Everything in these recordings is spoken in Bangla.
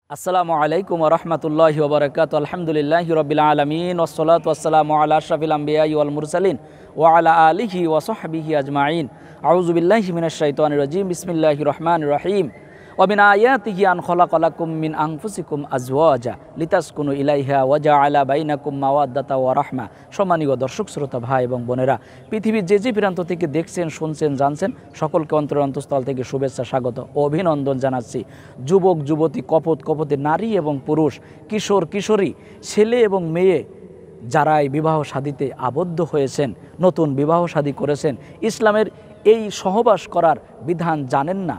আসসালামু আলাইকুম ওয়া রাহমাতুল্লাহি ওয়া বারাকাতুহু আলহামদুলিল্লাহি রাব্বিল আলামিন ওয়াসসালাতু ওয়াসসালামু আলা আশরাফিল আমবিয়াই ওয়াল মুরসালিন ওয়া আলা আলিহি ওয়া সাহবিহি আজমাইন আউযু বিল্লাহি মিনাশ শাইতানির রাজিম বিসমিল্লাহির রহমানির রহিম ওয়া মিন আয়াতিহি আন খালাকালাকুম মিন আনফুসিকুম আজওয়াজা লিতাসকুনু ইলাইহা ওয়া জাআলা বাইনাকুম মাওয়াদ্দাতা ওয়া রাহমা। সম্মানীয় দর্শক শ্রোতা ভাই এবং বোনেরা, পৃথিবীর যে প্রান্ত থেকে দেখছেন, শুনছেন, জানছেন, সকলকে অন্তরস্থল থেকে শুভেচ্ছা, স্বাগত ও অভিনন্দন জানাচ্ছি। যুবক যুবতী, কপোত কপোতে, নারী এবং পুরুষ, কিশোর কিশোরী, ছেলে এবং মেয়ে, যারাই বিবাহ শাদীতে আবদ্ধ হয়েছেন, নতুন বিবাহ শাদী করেছেন, ইসলামের এই সহবাস করার বিধান জানেন না।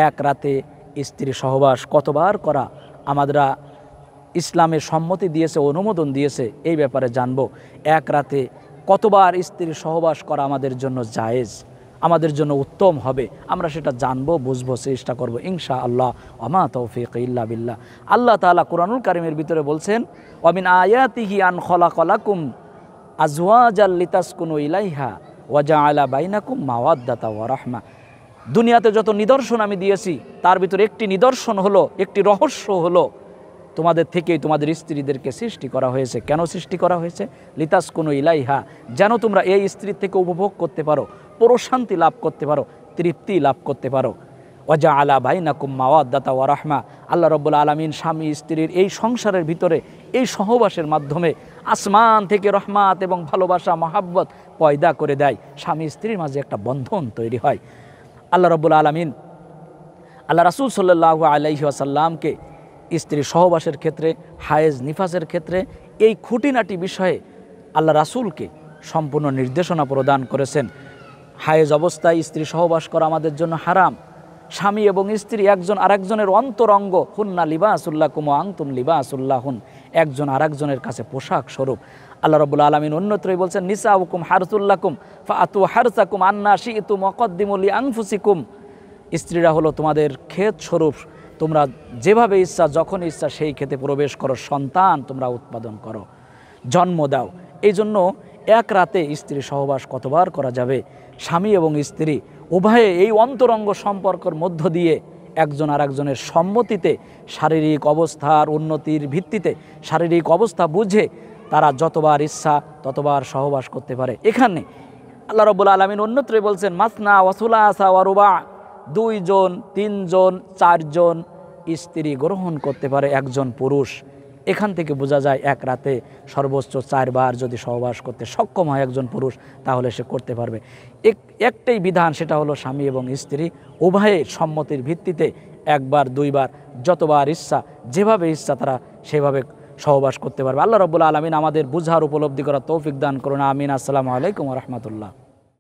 এক রাতে স্ত্রী সহবাস কতবার করা আমাদেরা ইসলামের সম্মতি দিয়েছে, অনুমোদন দিয়েছে, এই ব্যাপারে জানব। এক রাতে কতবার স্ত্রীর সহবাস করা আমাদের জন্য জায়েজ, আমাদের জন্য উত্তম হবে, আমরা সেটা জানবো, বুঝবো, চেষ্টা করব ইনশাআল্লাহ। ওমা তৌফিক ইল্লা বিল্লাহ। আল্লাহ তাআলা কুরআনুল কারীমের ভিতরে বলছেন, ওয়া মিন আয়াতিহি আন খালাকালাকুম আজওয়াজাল লিতাসকুনু ইলাইহা ওয়া জাআলা বাইনাকুম মাওয়াদ্দাতা ওয়া রাহমা। দুনিয়াতে যত নিদর্শন আমি দিয়েছি, তার ভিতরে একটি নিদর্শন হলো, একটি রহস্য হলো, তোমাদের থেকেই তোমাদের স্ত্রীদেরকে সৃষ্টি করা হয়েছে। কেন সৃষ্টি করা হয়েছে? লিতাসকুনু ইলাইহা, যেন তোমরা এই স্ত্রীর থেকে উপভোগ করতে পারো, প্রশান্তি লাভ করতে পারো, তৃপ্তি লাভ করতে পারো। ওয়া জাআলা বাইনাকুম মাওয়াদ্দাতা ওয়া রাহমা। আল্লাহ রাব্বুল আলামিন স্বামী স্ত্রীর এই সংসারের ভিতরে, এই সহবাসের মাধ্যমে আসমান থেকে রহমাত এবং ভালোবাসা, মহাব্বত পয়দা করে দেয়। স্বামী স্ত্রীর মাঝে একটা বন্ধন তৈরি হয়। আল্লাহ রাব্বুল আলামিন আল্লাহ রাসূল সাল্লাল্লাহু আলাইহি ওয়াসাল্লামকে স্ত্রী সহবাসের ক্ষেত্রে, হায়েজ নিফাসের ক্ষেত্রে এই খুঁটিনাটি বিষয়ে আল্লাহ রাসূলকে সম্পূর্ণ নির্দেশনা প্রদান করেছেন। হায়েজ অবস্থায় স্ত্রী সহবাস করা আমাদের জন্য হারাম। স্বামী এবং স্ত্রী একজন আরেকজনের অন্তরঙ্গ। হুন্না লিবাসুল্লাকুম ওয়া আনতুম লিবাসুল্লাহুন, একজন আরেকজনের কাছে পোশাক স্বরূপ। আল্লাহ রাব্বুল আলামিন অন্যত্রই বলছেন, নিসাউকুম হারসুল্লাকুম ফাআতু হারসাকুম আন্না শি'তুম ওয়াকদ্দিমু লিআনফুসিকুম। স্ত্রীরা হলো তোমাদের ক্ষেত স্বরূপ, তোমরা যেভাবে ইচ্ছা, যখন ইচ্ছা সেই ক্ষেতে প্রবেশ করো, সন্তান তোমরা উৎপাদন করো, জন্ম দাও। এই জন্য এক রাতে স্ত্রী সহবাস কতবার করা যাবে? স্বামী এবং স্ত্রী উভয়ে এই অন্তরঙ্গ সম্পর্কের মধ্য দিয়ে একজন আরেকজনের সম্মতিতে, শারীরিক অবস্থার উন্নতির ভিত্তিতে, শারীরিক অবস্থা বুঝে তারা যতবার ইচ্ছা ততবার সহবাস করতে পারে। এখানে আল্লাহ রাব্বুল আলামিন অন্যত্রই বলছেন, মাসনা ওয়া সুলাসা ওয়া রুবা, 2 জন, 3 জন, 4 জন স্ত্রী গ্রহণ করতে পারে একজন পুরুষ। এখান থেকে বোঝা যায় এক রাতে সর্বোচ্চ 4 বার যদি সহবাস করতে সক্ষম হয় একজন পুরুষ, তাহলে সে করতে পারবে। একটাই বিধান, সেটা হলো স্বামী এবং স্ত্রী উভয়ের সম্মতির ভিত্তিতে 1 বার 2 বার যতবার ইচ্ছা, যেভাবে ইচ্ছা তারা সেভাবে সহবাস করতে পারবে। আল্লাহ রাব্বুল আলামিন আমাদের বুঝার, উপলব্ধি করার তৌফিক দান করুন, আমিন। আসসালামু আলাইকুম ওয়া রাহমাতুল্লাহ।